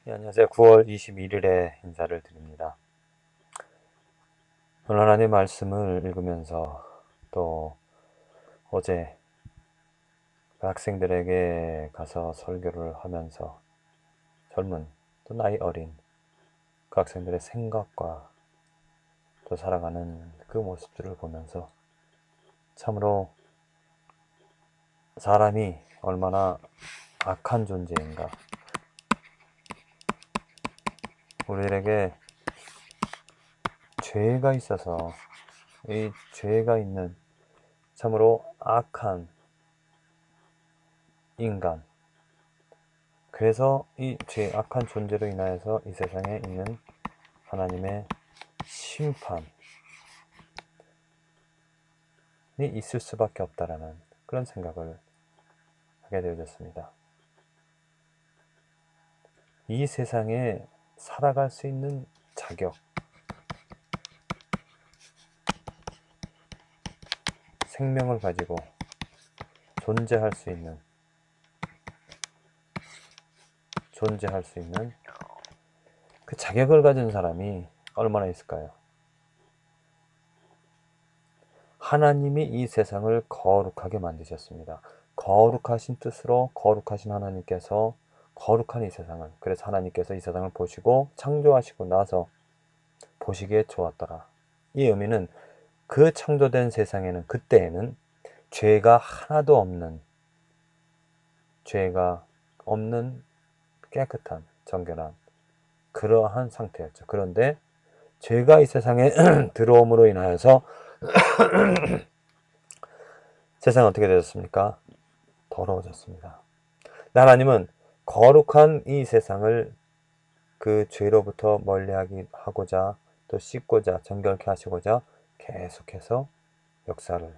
네, 안녕하세요. 9월 21일에 인사를 드립니다. 오늘 하나님 말씀을 읽으면서 또 어제 그 학생들에게 가서 설교를 하면서 젊은 또 나이 어린 그 학생들의 생각과 또 살아가는 그 모습들을 보면서 참으로 사람이 얼마나 악한 존재인가, 우리에게 죄가 있어서 이 죄가 있는 참으로 악한 인간, 그래서 이 죄 악한 존재로 인하여서 이 세상에 있는 하나님의 심판이 있을 수밖에 없다라는 그런 생각을 하게 되어졌습니다. 이 세상에 살아갈 수 있는 자격, 생명을 가지고 존재할 수 있는 그 자격을 가진 사람이 얼마나 있을까요? 하나님이 이 세상을 거룩하게 만드셨습니다. 거룩하신 뜻으로 거룩하신 하나님께서 거룩한 이 세상을, 그래서 하나님께서 이 세상을 보시고 창조하시고 나서 보시기에 좋았더라. 이 의미는 그 창조된 세상에는, 그때에는 죄가 하나도 없는, 죄가 없는 깨끗한 정결한 그러한 상태였죠. 그런데 죄가 이 세상에 들어옴으로 인하여서 세상은 어떻게 되었습니까? 더러워졌습니다. 하나님은 거룩한 이 세상을 그 죄로부터 멀리하고자, 또 씻고자, 정결케 하시고자 계속해서 역사를,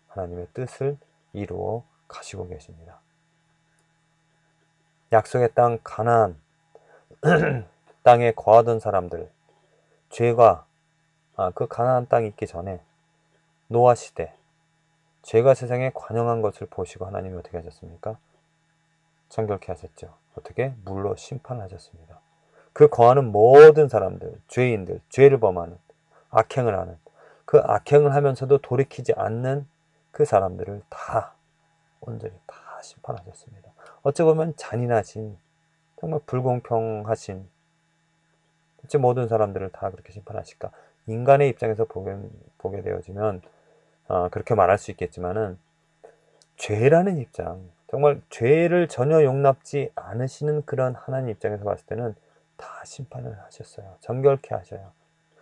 하나님의 뜻을 이루어 가시고 계십니다. 약속의 땅 가나안 땅에 거하던 사람들, 죄가 그 가나안 땅이 있기 전에 노아 시대, 죄가 세상에 관영한 것을 보시고 하나님이 어떻게 하셨습니까? 정결케 하셨죠. 어떻게? 물로 심판하셨습니다. 그 거하는 모든 사람들, 죄인들, 죄를 범하는, 악행을 하는, 그 악행을 하면서도 돌이키지 않는 그 사람들을 다 온전히 다 심판하셨습니다. 어찌 보면 잔인하신, 정말 불공평하신, 어찌 모든 사람들을 다 그렇게 심판하실까? 인간의 입장에서 보게 되어지면 그렇게 말할 수 있겠지만은, 죄라는 입장, 정말 죄를 전혀 용납지 않으시는 그런 하나님 입장에서 봤을 때는 다 심판을 하셨어요. 정결케 하셔요.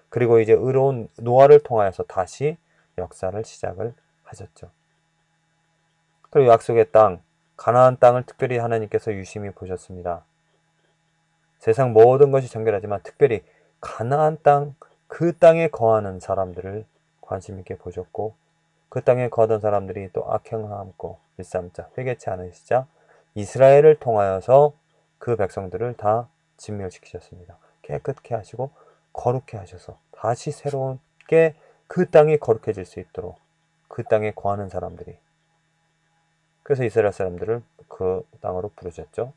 그리고 이제 의로운 노아를 통하여서 다시 역사를 시작을 하셨죠. 그리고 약속의 땅, 가나안 땅을 특별히 하나님께서 유심히 보셨습니다. 세상 모든 것이 정결하지만 특별히 가나안 땅, 그 땅에 거하는 사람들을 관심 있게 보셨고, 그 땅에 거하던 사람들이 또 악행을 함고 일삼자 회개치 않으시자 이스라엘을 통하여서 그 백성들을 다 진멸시키셨습니다. 깨끗게 하시고 거룩게 하셔서 다시 새롭게 그 땅이 거룩해질 수 있도록 그 땅에 거하는 사람들이, 그래서 이스라엘 사람들을 그 땅으로 부르셨죠.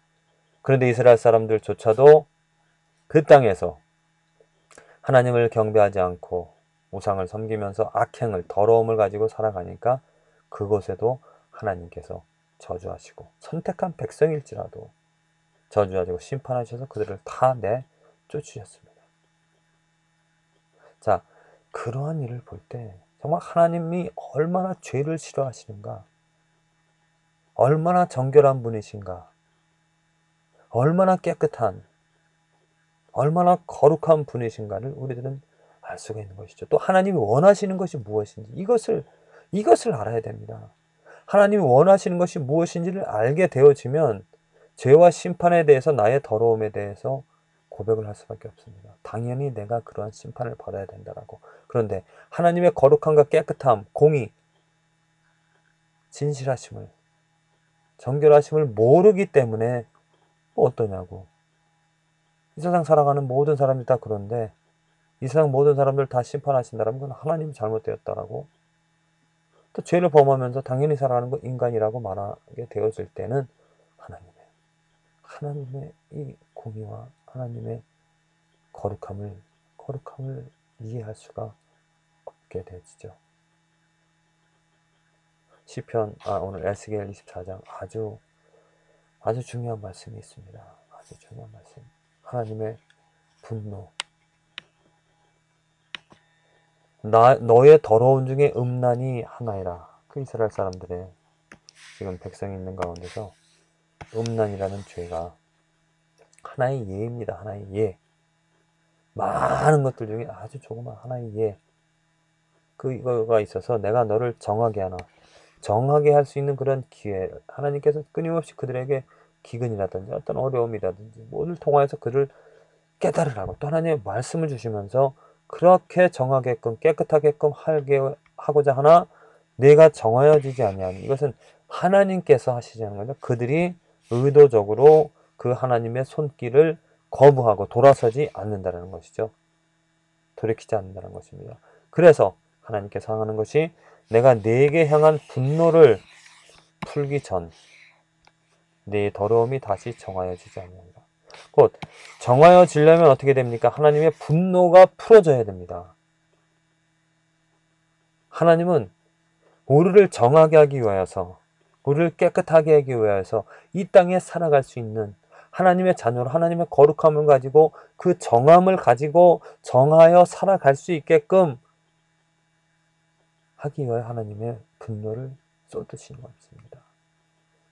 그런데 이스라엘 사람들조차도 그 땅에서 하나님을 경배하지 않고 우상을 섬기면서 악행을, 더러움을 가지고 살아가니까 그곳에도 하나님께서 저주하시고, 선택한 백성일지라도 저주하시고 심판하셔서 그들을 다 내쫓으셨습니다. 자, 그러한 일을 볼 때 정말 하나님이 얼마나 죄를 싫어하시는가, 얼마나 정결한 분이신가, 얼마나 깨끗한, 얼마나 거룩한 분이신가를 우리들은 알 수가 있는 것이죠. 또 하나님이 원하시는 것이 무엇인지 이것을 알아야 됩니다. 하나님이 원하시는 것이 무엇인지를 알게 되어지면 죄와 심판에 대해서, 나의 더러움에 대해서 고백을 할 수밖에 없습니다. 당연히 내가 그러한 심판을 받아야 된다라고. 그런데 하나님의 거룩함과 깨끗함, 공의, 진실하심을, 정결하심을 모르기 때문에 뭐 어떠냐고. 이 세상 살아가는 모든 사람들이 다 그런데 이 세상 모든 사람들 다 심판하신다면 그건 하나님이 잘못되었다라고, 또 죄를 범하면서 당연히 살아가는 건 인간이라고 말하게 되어질 때는 하나님의 하나님의 이 공의와 하나님의 거룩함을 이해할 수가 없게 되지죠. 시편, 오늘 에스겔 24장 아주 중요한 말씀이 있습니다. 아주 중요한 말씀. 하나님의 분노. 너의 더러운 중에 음란이 하나이라. 그 이스라엘 사람들의 지금 백성이 있는 가운데서 음란이라는 죄가 하나의 예입니다. 하나의 예. 많은 것들 중에 아주 조그만 하나의 예. 그거가 있어서 내가 너를 정하게 할 수 있는 그런 기회, 하나님께서 끊임없이 그들에게 기근이라든지 어떤 어려움이라든지 뭐를 통하여서 그를 깨달으라고 또 하나님의 말씀을 주시면서 그렇게 정하게끔 깨끗하게끔 하고자 하나 내가 정하여지지 아니하니, 이것은 하나님께서 하시자는 거죠. 그들이 의도적으로 그 하나님의 손길을 거부하고 돌아서지 않는다는 것이죠. 돌이키지 않는다는 것입니다. 그래서 하나님께서 하는 것이 내가 네게 향한 분노를 풀기 전 네 더러움이 다시 정하여지지 아니하리라. 곧 정하여지려면 어떻게 됩니까? 하나님의 분노가 풀어져야 됩니다. 하나님은 우리를 정하게 하기 위하여서, 우리를 깨끗하게 하기 위하여서 이 땅에 살아갈 수 있는 하나님의 자녀로 하나님의 거룩함을 가지고 그 정함을 가지고 정하여 살아갈 수 있게끔 하기 위하여 하나님의 분노를 쏟으시는 것입니다.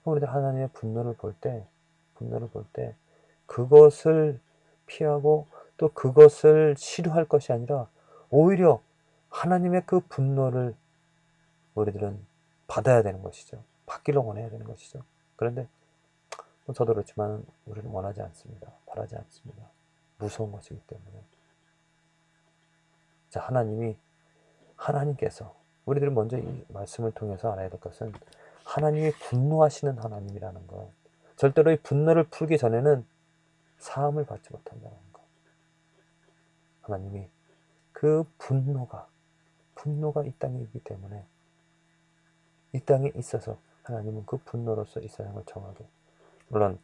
우리들 하나님의 분노를 볼 때 그것을 피하고 또 그것을 싫어할 것이 아니라 오히려 하나님의 그 분노를 우리들은 받아야 되는 것이죠. 받기를 원해야 되는 것이죠. 그런데 저도 그렇지만 우리는 원하지 않습니다. 바라지 않습니다. 무서운 것이기 때문에. 자, 하나님께서 우리들은 먼저 이 말씀을 통해서 알아야 될 것은 하나님이 분노하시는 하나님이라는 것. 절대로 이 분노를 풀기 전에는 사함을 받지 못한다는 것. 하나님이 그 분노가 이 땅에 있기 때문에 이 땅에 있어서 하나님은 그 분노로서 이 세상을 정하게. 물론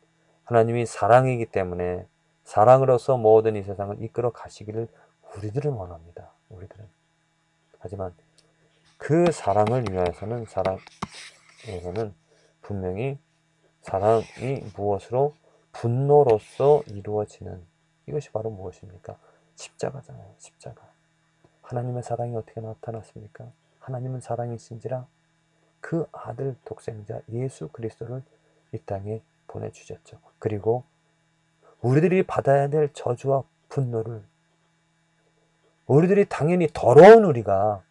하나님이 사랑이기 때문에 사랑으로서 모든 이 세상을 이끌어 가시기를 우리들은 원합니다. 우리들은. 하지만 그 사랑을 위하여서는 분명히 사랑이 무엇으로 분노로서 이루어지는 이것이 바로 무엇입니까? 십자가잖아요. 십자가. 하나님의 사랑이 어떻게 나타났습니까? 하나님은 사랑이신지라 그 아들 독생자 예수 그리스도를 이 땅에 보내주셨죠. 그리고 우리들이 받아야 될 저주와 분노를 우리들이 당연히 더러운 우리가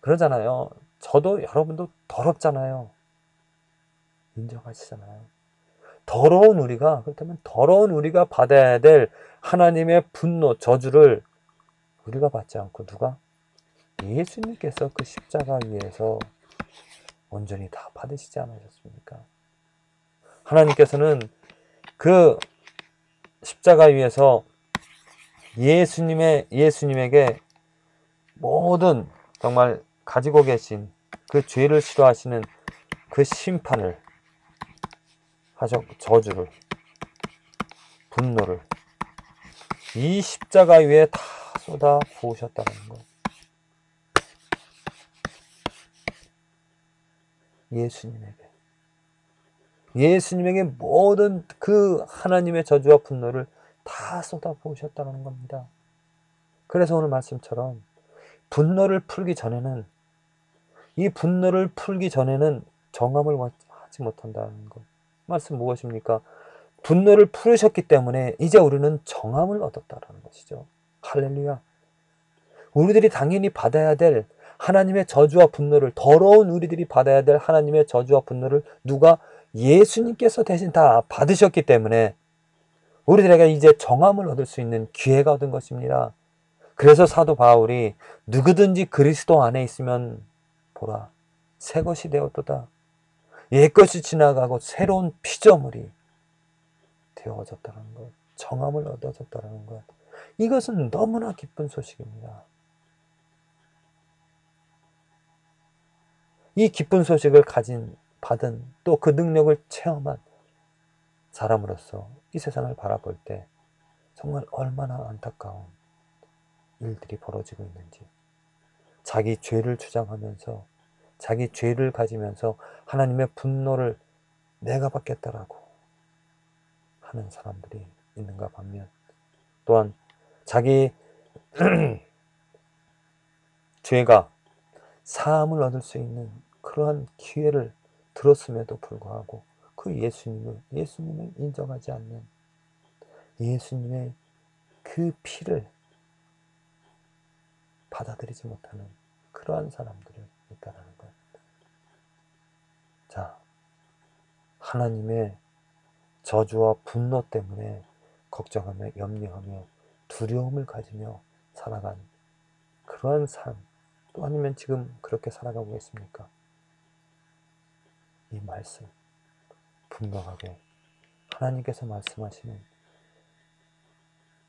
그러잖아요. 저도 여러분도 더럽잖아요. 인정하시잖아요. 더러운 우리가, 그렇다면 더러운 우리가 받아야 될 하나님의 분노, 저주를 우리가 받지 않고 누가? 예수님께서 그 십자가 위에서 온전히 다 받으시지 않으셨습니까? 하나님께서는 그 십자가 위에서 예수님에게 모든 정말 가지고 계신 그 죄를 싫어하시는 그 심판을 저주를, 분노를 이 십자가 위에 다 쏟아 부으셨다는 것. 예수님에게 모든 그 하나님의 저주와 분노를 다 쏟아 부으셨다는 겁니다. 그래서 오늘 말씀처럼 이 분노를 풀기 전에는 정함을 하지 못한다는 것. 말씀 무엇입니까? 분노를 풀으셨기 때문에 이제 우리는 정함을 얻었다는 것이죠. 할렐루야. 우리들이 당연히 받아야 될 하나님의 저주와 분노를, 더러운 우리들이 받아야 될 하나님의 저주와 분노를 누가? 예수님께서 대신 다 받으셨기 때문에 우리들에게 이제 정함을 얻을 수 있는 기회가 얻은 것입니다. 그래서 사도 바울이 누구든지 그리스도 안에 있으면 보라, 새 것이 되었도다. 옛것이 지나가고 새로운 피조물이 되어졌다는 것, 정함을 얻어졌다는 것. 이것은 너무나 기쁜 소식입니다. 이 기쁜 소식을 받은 또 그 능력을 체험한 사람으로서 이 세상을 바라볼 때 정말 얼마나 안타까운 일들이 벌어지고 있는지, 자기 죄를 주장하면서 자기 죄를 가지면서 하나님의 분노를 내가 받겠다라고 하는 사람들이 있는가 반면, 또한 자기 죄가 사함을 얻을 수 있는 그러한 기회를 들었음에도 불구하고 그 예수님을 인정하지 않는, 예수님의 그 피를 받아들이지 못하는 그러한 사람들이 있다라는 것. 자, 하나님의 저주와 분노 때문에 걱정하며 염려하며 두려움을 가지며 살아간 그러한 삶, 또 아니면 지금 그렇게 살아가고 계십니까? 이 말씀 분명하게 하나님께서 말씀하시는,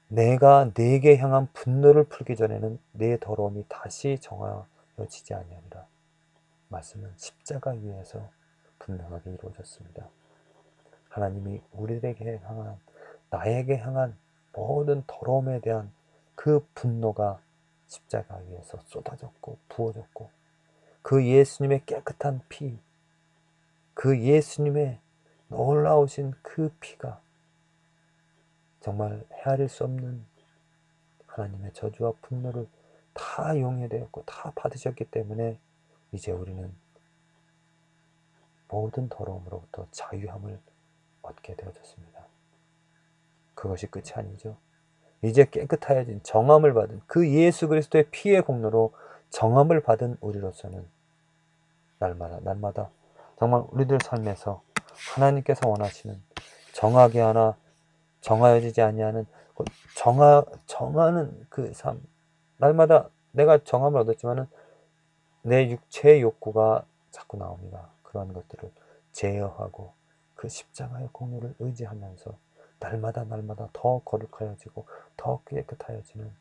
내가 네게 향한 분노를 풀기 전에는 내 더러움이 다시 정하여지지 아니하리라. 말씀은 십자가 위에서 분명하게 이루어졌습니다. 하나님이 우리에게 향한, 나에게 향한 모든 더러움에 대한 그 분노가 십자가 위에서 쏟아졌고 부어졌고, 그 예수님의 깨끗한 피, 그 예수님의 놀라우신 그 피가 정말 헤아릴 수 없는 하나님의 저주와 분노를 다 용해되었고 다 받으셨기 때문에 이제 우리는 모든 더러움으로부터 자유함을 얻게 되어졌습니다. 그것이 끝이 아니죠. 이제 깨끗하여진 정함을 받은 그 예수 그리스도의 피의 공로로 정함을 받은 우리로서는 날마다 정말 우리들 삶에서 하나님께서 원하시는 정하게 하나 정하여지지 아니하는 정하는 그 삶, 날마다 내가 정함을 얻었지만은 내 육체의 욕구가 자꾸 나옵니다. 그러한 것들을 제어하고 그 십자가의 공로를 의지하면서 날마다 더 거룩하여지고 더 깨끗하여지는,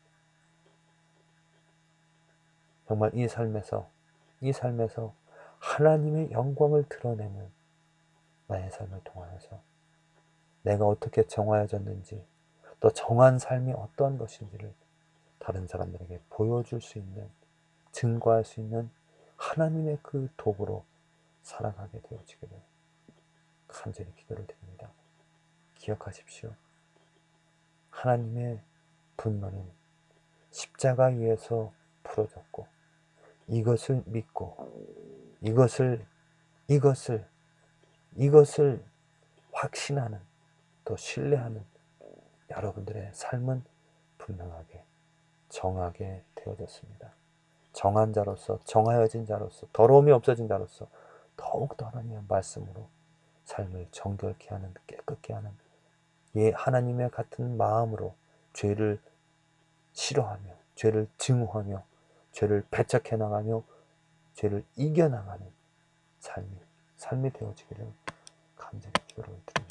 정말 이 삶에서 하나님의 영광을 드러내는 나의 삶을 통하여서 내가 어떻게 정하여졌는지, 또 정한 삶이 어떠한 것인지를 다른 사람들에게 보여줄 수 있는, 증거할 수 있는 하나님의 그 도구로 살아가게 되어지기를 간절히 기도를 드립니다. 기억하십시오. 하나님의 분노는 십자가 위에서 풀어졌고, 이것을 믿고 이것을 확신하는, 또 신뢰하는 여러분들의 삶은 분명하게 정하게 되어졌습니다. 정한 자로서, 정하여진 자로서, 더러움이 없어진 자로서 더욱더 하나님의 말씀으로 삶을 정결케 하는, 깨끗게 하는, 하나님의 같은 마음으로 죄를 싫어하며 죄를 증오하며 죄를 배척해 나가며 죄를 이겨나가는 삶이 되어지기를 간절히 기도를 드립니다.